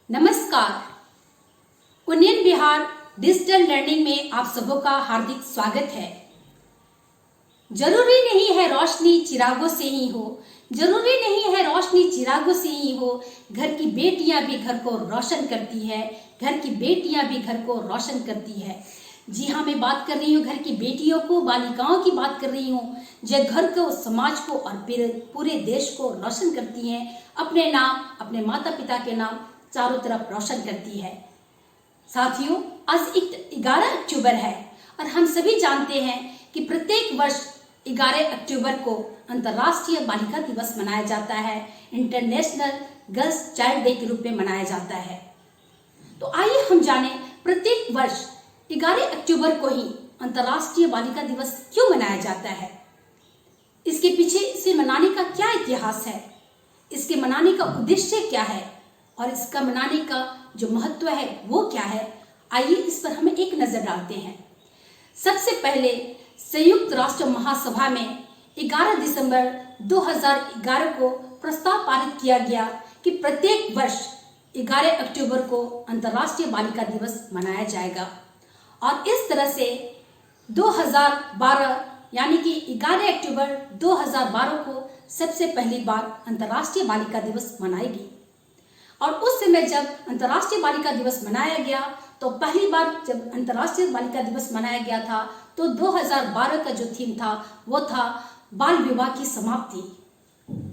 नमस्कार। उन्नयन Bihar digital learning में आप सबों का हार्दिक स्वागत है। जरूरी नहीं है रोशनी चिरागों से ही हो, जरूरी नहीं है रोशनी चिरागों से ही हो। घर की बेटियां भी घर को रोशन करती है, घर की बेटियां भी घर को रोशन करती है। जी हाँ, मैं बात कर रही हूँ घर की बेटियों को, बालिकाओं की बात कर रही हूँ, जो घर को, समाज को और पूरे देश को रोशन करती हैं। अपने नाम, अपने माता पिता के नाम चारों तरफ रोशन करती है। साथियों, आज 11 अक्टूबर है और हम सभी जानते हैं कि प्रत्येक वर्ष 11 अक्टूबर को अंतर्राष्ट्रीय बालिका दिवस मनाया जाता है। इंटरनेशनल गर्ल्स चाइल्ड डे के रूप में मनाया जाता है। तो आइए हम जाने प्रत्येक वर्ष 11 अक्टूबर को ही अंतर्राष्ट्रीय बालिका दिवस क्यों मनाया जाता है, इसके पीछे इसे मनाने का क्या इतिहास है, इसके मनाने का उद्देश्य क्या है और इसका मनाने का जो महत्व है वो क्या है। आइए इस पर हमें एक नजर डालते हैं। सबसे पहले संयुक्त राष्ट्र महासभा में 11 दिसंबर 2011 को प्रस्ताव पारित किया गया कि प्रत्येक वर्ष 11 अक्टूबर को अंतर्राष्ट्रीय बालिका दिवस मनाया जाएगा। और इस तरह से 2012 यानी कि 11 अक्टूबर 2012 को सबसे पहली बार अंतर्राष्ट्रीय बालिका दिवस मनाई गई। और उस समय जब अंतर्राष्ट्रीय बालिका दिवस मनाया गया तो पहली बार जब अंतर्राष्ट्रीय बालिका दिवस मनाया गया था तो 2012 का जो थीम था वो था बाल विवाह की समाप्ति।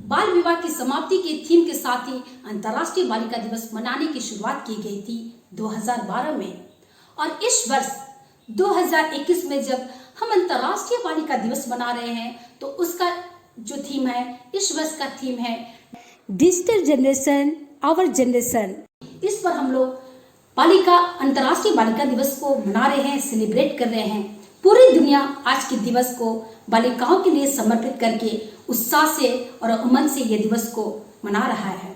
बाल विवाह की समाप्ति के थीम के साथ ही अंतर्राष्ट्रीय बालिका दिवस मनाने की शुरुआत की गई थी 2012 में। और इस वर्ष 2021 में जब हम अंतर्राष्ट्रीय बालिका दिवस मना रहे हैं तो उसका जो थीम है, इस वर्ष का थीम है डिजिटल जनरेशन आवर जनरेशन। इस पर हम लोग अंतर्राष्ट्रीय बालिका दिवस को मना रहे हैं, सेलिब्रेट कर रहे हैं। पूरी दुनिया आज के दिवस को बालिकाओं के लिए समर्पित करके उत्साह से और उमंग से ये दिवस को मना रहा है।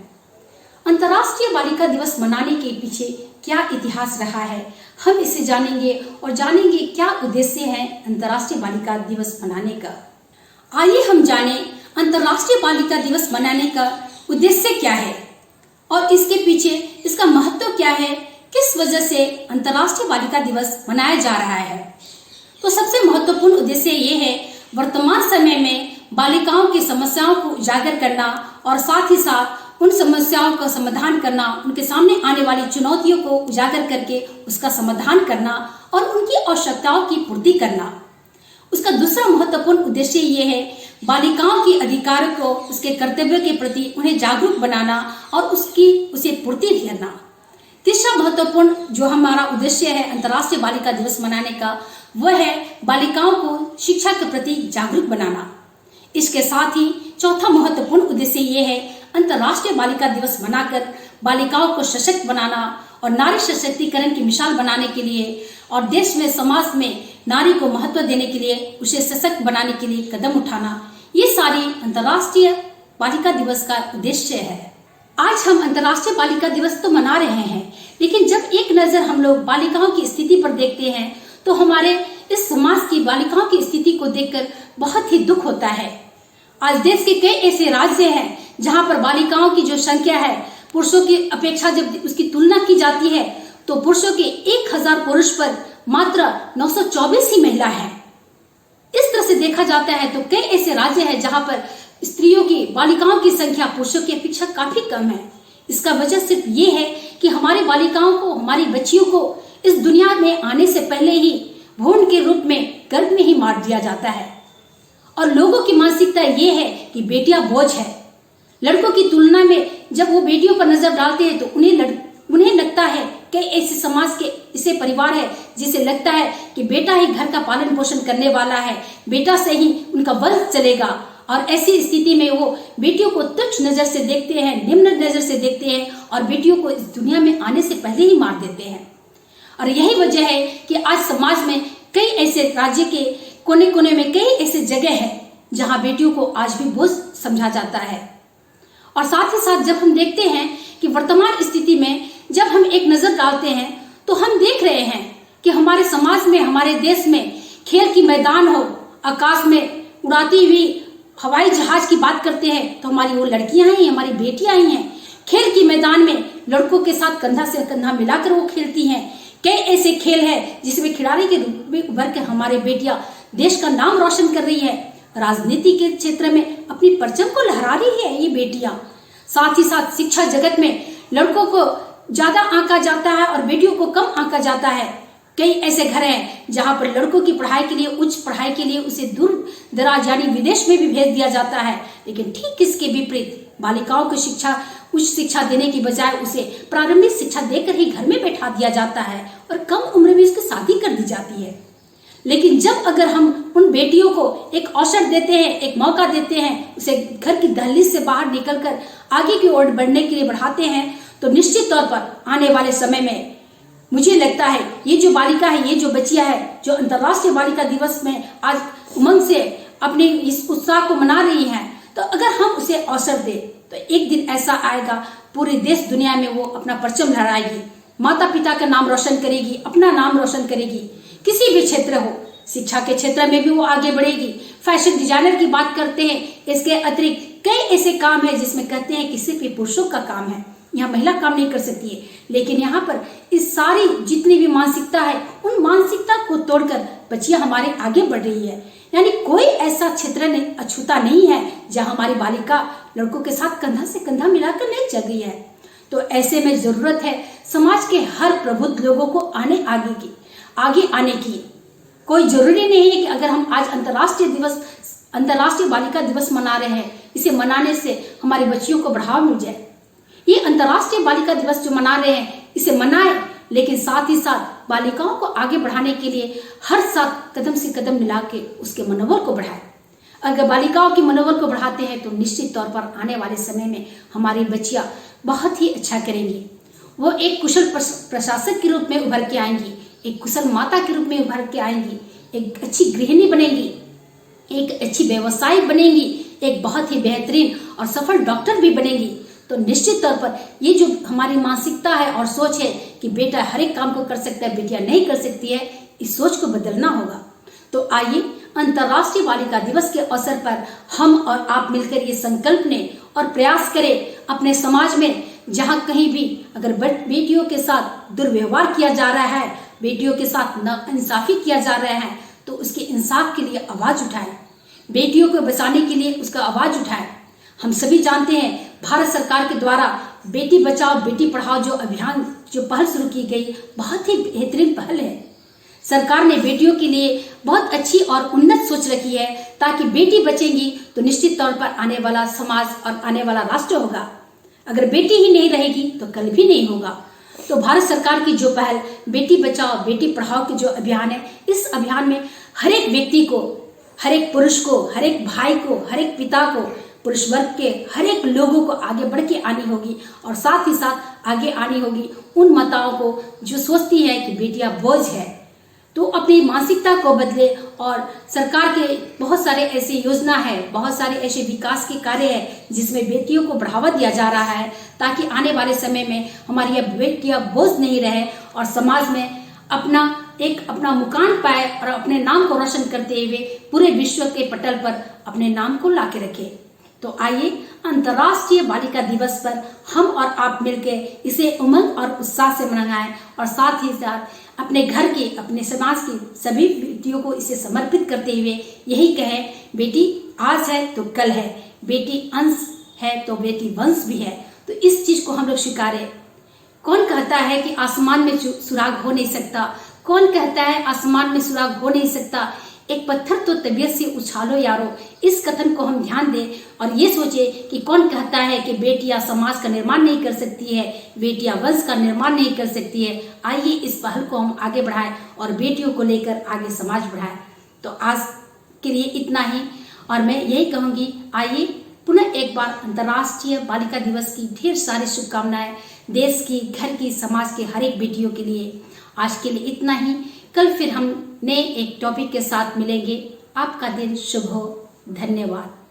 अंतर्राष्ट्रीय बालिका दिवस मनाने के पीछे क्या इतिहास रहा है, हम इसे जानेंगे और जानेंगे क्या उद्देश्य है अंतर्राष्ट्रीय बालिका दिवस मनाने का। आइए हम जानें अंतर्राष्ट्रीय बालिका दिवस मनाने का उद्देश्य क्या है और इसके पीछे इसका महत्व क्या है, किस वजह से अंतर्राष्ट्रीय बालिका दिवस मनाया जा रहा है। तो सबसे महत्वपूर्ण उद्देश्य ये है वर्तमान समय में बालिकाओं की समस्याओं को उजागर करना और साथ ही साथ उन समस्याओं का समाधान करना, उनके सामने आने वाली चुनौतियों को उजागर करके उसका समाधान करना और उनकी आवश्यकताओं की पूर्ति करना। उसका दूसरा महत्वपूर्ण उद्देश्य ये है बालिकाओं के अधिकारों को, उसके कर्तव्यों के प्रति उन्हें जागरूक बनाना और उसे पूर्ति करना। तीसरा महत्वपूर्ण जो हमारा उद्देश्य है अंतर्राष्ट्रीय बालिका दिवस मनाने का, वह है बालिकाओं को शिक्षा के प्रति जागरूक बनाना। इसके साथ ही चौथा महत्वपूर्ण उद्देश्य ये है अंतर्राष्ट्रीय बालिका दिवस मनाकर बालिकाओं को सशक्त बनाना और नारी सशक्तिकरण की मिसाल बनाने के लिए और देश में, समाज में नारी को महत्व देने के लिए, उसे सशक्त बनाने के लिए कदम उठाना, ये सारी अंतर्राष्ट्रीय बालिका दिवस का उद्देश्य है। आज हम अंतर्राष्ट्रीय बालिका दिवस तो मना रहे हैं, लेकिन जब एक नजर हम लोग बालिकाओं की स्थिति पर देखते हैं तो हमारे इस समाज की बालिकाओं की स्थिति को देखकर बहुत ही दुख होता है। आज देश के कई ऐसे राज्य हैं जहां पर बालिकाओं की जो संख्या है पुरुषों की अपेक्षा जब उसकी तुलना की जाती है तो पुरुषों के 1000 पुरुष पर मात्र 924 ही महिला है। इस तरह से देखा जाता है तो कई ऐसे राज्य हैं जहां पर स्त्रियों की, बालिकाओं की संख्या पुरुषों की अपेक्षा काफी कम है। इसका वजह सिर्फ ये है कि हमारी बालिकाओं को, हमारी बच्चियों को इस दुनिया में आने से पहले ही भ्रूण के रूप में गर्भ में ही मार दिया जाता है। और लोगों की मानसिकता ये है कि बेटियां बोझ है। लड़कों की तुलना में जब वो बेटियों पर नजर डालते हैं तो उन्हें लगता है कि ऐसे समाज के ऐसे परिवार है जिसे लगता है कि बेटा ही घर का पालन पोषण करने वाला है, बेटा से ही उनका वंश चलेगा। और ऐसी स्थिति में वो बेटियों को तुच्छ नजर से देखते हैं, निम्न नजर से देखते हैं और बेटियों को इस दुनिया में आने से पहले ही मार देते हैं। और यही वजह है कि आज समाज में कई ऐसे राज्य के कोने कोने में कई ऐसे जगह है जहां बेटियों को आज भी बोझ समझा जाता है। और साथ ही साथ जब हम देखते हैं कि वर्तमान स्थिति में जब हम एक नजर डालते हैं तो हम देख रहे हैं कि हमारे समाज में, हमारे देश में खेल की मैदान हो, आकाश में उड़ाती हुई हवाई जहाज की बात करते हैं तो हमारी वो लड़कियां ही, हमारी बेटियां ही हैं। खेल की मैदान में लड़कों के साथ कंधा से कंधा मिलाकर वो खेलती हैं। कई ऐसे खेल हैं जिसमें खिलाड़ी के रूप में उभर कर हमारे बेटियां देश का नाम रोशन कर रही है। राजनीति के क्षेत्र में अपनी परचम को लहरा रही है ये बेटियां। साथ ही साथ शिक्षा जगत में लड़कों को ज्यादा आंका जाता है और बेटियों को कम आंका जाता है। कई ऐसे घर हैं जहां पर लड़कों की पढ़ाई के लिए, उच्च पढ़ाई के लिए उसे दूर दराज यानी विदेश में भी भेज दिया जाता है। लेकिन ठीक इसके विपरीत बालिकाओं को उच्च शिक्षा देने की बजाय उसे प्रारंभिक शिक्षा देकर ही घर में बैठा दिया जाता है और कम उम्र में उसकी शादी कर दी जाती है। लेकिन जब अगर हम उन बेटियों को एक अवसर देते हैं, एक मौका देते हैं, उसे घर की दहलीज से बाहर निकलकर आगे की ओर बढ़ने के लिए बढ़ाते हैं, तो निश्चित तौर पर आने वाले समय में मुझे लगता है ये जो बालिका है, ये जो बच्चियां है, जो अंतर्राष्ट्रीय बालिका दिवस में आज उमंग से अपने इस उत्साह को मना रही हैं, तो अगर हम उसे अवसर दें तो एक दिन ऐसा आएगा पूरे देश दुनिया में वो अपना परचम लहराएगी, माता पिता का नाम रोशन करेगी, अपना नाम रोशन करेगी। किसी भी क्षेत्र हो, शिक्षा के क्षेत्र में भी वो आगे बढ़ेगी। फैशन डिजाइनर की बात करते हैं, इसके अतिरिक्त कई ऐसे काम है जिसमें कहते हैं कि सिर्फ ये पुरुषों का काम है, यहाँ महिला काम नहीं कर सकती है। लेकिन यहाँ पर इस सारी जितनी भी मानसिकता है, उन मानसिकता को तोड़कर बच्चियां हमारे आगे बढ़ रही है। यानी कोई ऐसा क्षेत्र नहीं अछूता नहीं है जहाँ हमारी बालिका लड़कों के साथ कंधा से कंधा मिलाकर नहीं चल रही है। तो ऐसे में जरूरत है समाज के हर प्रबुद्ध लोगों को आगे आने की। कोई जरूरी नहीं है कि अगर हम आज अंतर्राष्ट्रीय बालिका दिवस मना रहे हैं, इसे मनाने से हमारी बच्चियों को बढ़ावा मिल जाए। ये अंतर्राष्ट्रीय बालिका दिवस जो मना रहे हैं, इसे मनाएं, लेकिन साथ ही साथ बालिकाओं को आगे बढ़ाने के लिए हर साथ कदम से कदम मिला के उसके मनोबल को बढ़ाएं। अगर बालिकाओं के मनोबल को बढ़ाते हैं तो निश्चित तौर पर आने वाले समय में हमारी बच्चियां बहुत ही अच्छा करेंगी। वो एक कुशल प्रशासक के रूप में उभर के आएंगी, एक कुशल माता के रूप में उभर के आएंगी, एक अच्छी गृहिणी बनेंगी, एक अच्छी व्यवसायिक बनेंगी, एक बहुत ही बेहतरीन और सफल डॉक्टर भी बनेंगी। तो निश्चित तौर पर ये जो हमारी मानसिकता है और सोच है कि बेटा हर एक काम को कर सकता है, बेटियां नहीं कर सकती है, इस सोच को बदलना होगा। तो आइए अंतर्राष्ट्रीय बालिका दिवस के अवसर पर हम और आप मिलकर ये संकल्प लें और प्रयास करें अपने समाज में जहां कहीं भी अगर बेटियों के साथ दुर्व्यवहार किया जा रहा है, बेटियों के साथ नाइंसाफी किया जा रहा है, तो उसके इंसाफ के लिए आवाज उठाएं, बेटियों को बचाने के लिए उसका आवाज उठाएं। हम सभी जानते हैं भारत सरकार के द्वारा बेटी बचाओ बेटी पढ़ाओ जो अभियान जो पहल शुरू की गई, बहुत ही बेहतरीन पहल है। सरकार ने बेटियों के लिए बहुत अच्छी और उन्नत सोच रखी है, ताकि बेटी बचेंगी तो निश्चित तौर पर आने वाला समाज और आने वाला राष्ट्र होगा। अगर बेटी ही नहीं रहेगी तो कल भी नहीं होगा। तो भारत सरकार की जो पहल बेटी बचाओ बेटी पढ़ाओ की जो अभियान है, इस अभियान में हर एक व्यक्ति को, हर एक पुरुष को, हर एक भाई को, हर एक पिता को, पुरुष वर्ग के हर एक लोगों को आगे बढ़ के आनी होगी और साथ ही साथ आगे आनी होगी उन माताओं को जो सोचती है कि बेटियां बोझ है। तो अपनी मानसिकता को बदले और सरकार के बहुत सारे ऐसे योजना है, बहुत सारे ऐसे विकास के कार्य है जिसमें बेटियों को बढ़ावा दिया जा रहा है, ताकि आने वाले समय में हमारी यह बेटियां बोझ नहीं रहे और समाज में अपना मुकाम पाए और अपने नाम को रोशन करते हुए पूरे विश्व के पटल पर अपने नाम को लाके रखे। तो आइए अंतर्राष्ट्रीय बालिका दिवस पर हम और आप मिलकर इसे उमंग और उत्साह से मनाएं और साथ ही साथ अपने घर की, अपने समाज की सभी बेटियों को इसे समर्पित करते हुए यही कहें, बेटी आज है तो कल है, बेटी अंश है तो बेटी वंश भी है। तो इस चीज को हम लोग स्वीकारें। कौन कहता है कि आसमान में सुराग हो नहीं सकता? कौन कहता है आसमान में सुराग हो नहीं सकता? एक पत्थर तो तबीयत से उछालो यारो। इस कथन को हम ध्यान दें और ये सोचे कि कौन कहता है कि बेटियां समाज का निर्माण नहीं कर सकती है, बेटियां वंश का निर्माण नहीं कर सकती है। आइए इस पहल को हम आगे बढ़ाएं और बेटियों को लेकर आगे समाज बढ़ाएं। तो आज के लिए इतना ही और मैं यही कहूंगी, आइए पुनः एक बार अंतर्राष्ट्रीय बालिका दिवस की ढेर सारी शुभकामनाएं देश की, घर की, समाज के हर एक बेटियों के लिए। आज के लिए इतना ही। कल फिर हम नए एक टॉपिक के साथ मिलेंगे। आपका दिन शुभ हो। धन्यवाद।